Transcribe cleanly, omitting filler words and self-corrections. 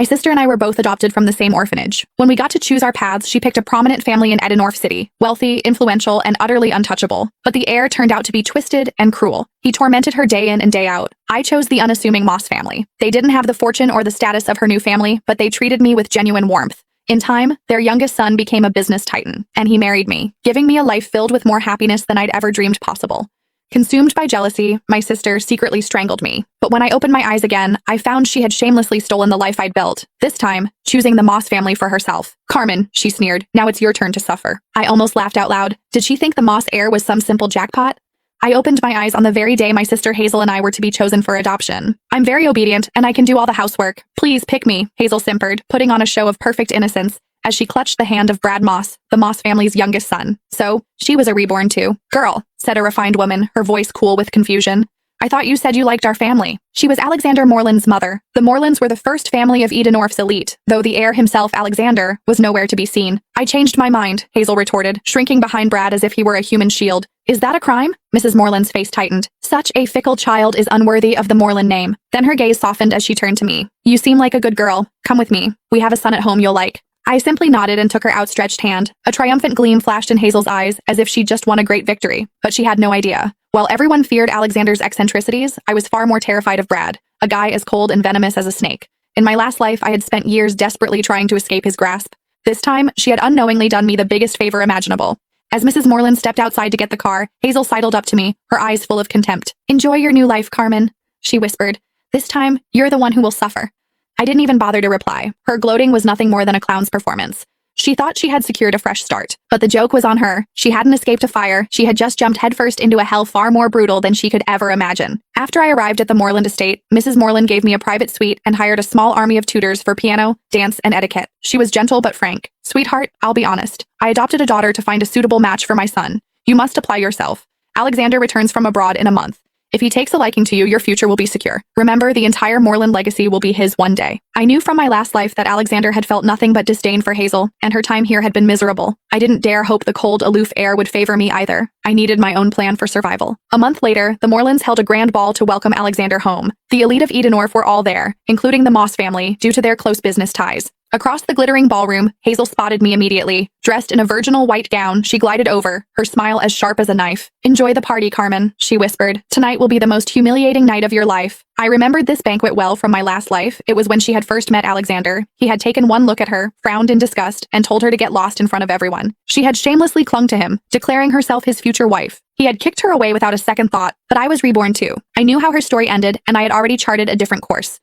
My sister and I were both adopted from the same orphanage. When we got to choose our paths, she picked a prominent family in Edenorf City, wealthy, influential, and utterly untouchable. But the heir turned out to be twisted and cruel. He tormented her day in and day out. I chose the unassuming Moss family. They didn't have the fortune or the status of her new family, but they treated me with genuine warmth. In time, their youngest son became a business titan, and he married me, giving me a life filled with more happiness than I'd ever dreamed possible. Consumed by jealousy, my sister secretly strangled me. But when I opened my eyes again, I found she had shamelessly stolen the life I'd built, this time, choosing the Moss family for herself. "Carmen," she sneered, "now it's your turn to suffer." I almost laughed out loud. Did she think the Moss heir was some simple jackpot? I opened my eyes on the very day my sister Hazel and I were to be chosen for adoption. "I'm very obedient, and I can do all the housework. Please pick me," Hazel simpered, putting on a show of perfect innocence, as she clutched the hand of Brad Moss, the Moss family's youngest son. So, she was a reborn too. "Girl," said a refined woman, her voice cool with confusion. "I thought you said you liked our family." She was Alexander Moreland's mother. The Morelands were the first family of Edenorf's elite, though the heir himself, Alexander, was nowhere to be seen. "I changed my mind," Hazel retorted, shrinking behind Brad as if he were a human shield. "Is that a crime?" Mrs. Moreland's face tightened. "Such a fickle child is unworthy of the Moreland name." Then her gaze softened as she turned to me. "You seem like a good girl. Come with me. We have a son at home you'll like." I simply nodded and took her outstretched hand. A triumphant gleam flashed in Hazel's eyes, as if she'd just won a great victory. But she had no idea. While everyone feared Alexander's eccentricities, I was far more terrified of Brad, a guy as cold and venomous as a snake. In my last life, I had spent years desperately trying to escape his grasp. This time, she had unknowingly done me the biggest favor imaginable. As Mrs. Moreland stepped outside to get the car, Hazel sidled up to me, her eyes full of contempt. "Enjoy your new life, Carmen," she whispered. "This time, you're the one who will suffer." I didn't even bother to reply. Her gloating was nothing more than a clown's performance. She thought she had secured a fresh start. But the joke was on her. She hadn't escaped a fire. She had just jumped headfirst into a hell far more brutal than she could ever imagine. After I arrived at the Moreland estate, Mrs. Moreland gave me a private suite and hired a small army of tutors for piano, dance, and etiquette. She was gentle but frank. "Sweetheart, I'll be honest. I adopted a daughter to find a suitable match for my son. You must apply yourself. Alexander returns from abroad in a month. If he takes a liking to you, your future will be secure. Remember, the entire Moreland legacy will be his one day." I knew from my last life that Alexander had felt nothing but disdain for Hazel, and her time here had been miserable. I didn't dare hope the cold, aloof heir would favor me either. I needed my own plan for survival. A month later, the Morelands held a grand ball to welcome Alexander home. The elite of Edenorf were all there, including the Moss family, due to their close business ties. Across the glittering ballroom, Hazel spotted me immediately. Dressed in a virginal white gown, she glided over, her smile as sharp as a knife. "Enjoy the party, Carmen," she whispered. "Tonight will be the most humiliating night of your life." I remembered this banquet well from my last life. It was when she had first met Alexander. He had taken one look at her, frowned in disgust, and told her to get lost in front of everyone. She had shamelessly clung to him, declaring herself his future wife. He had kicked her away without a second thought, but I was reborn too. I knew how her story ended, and I had already charted a different course.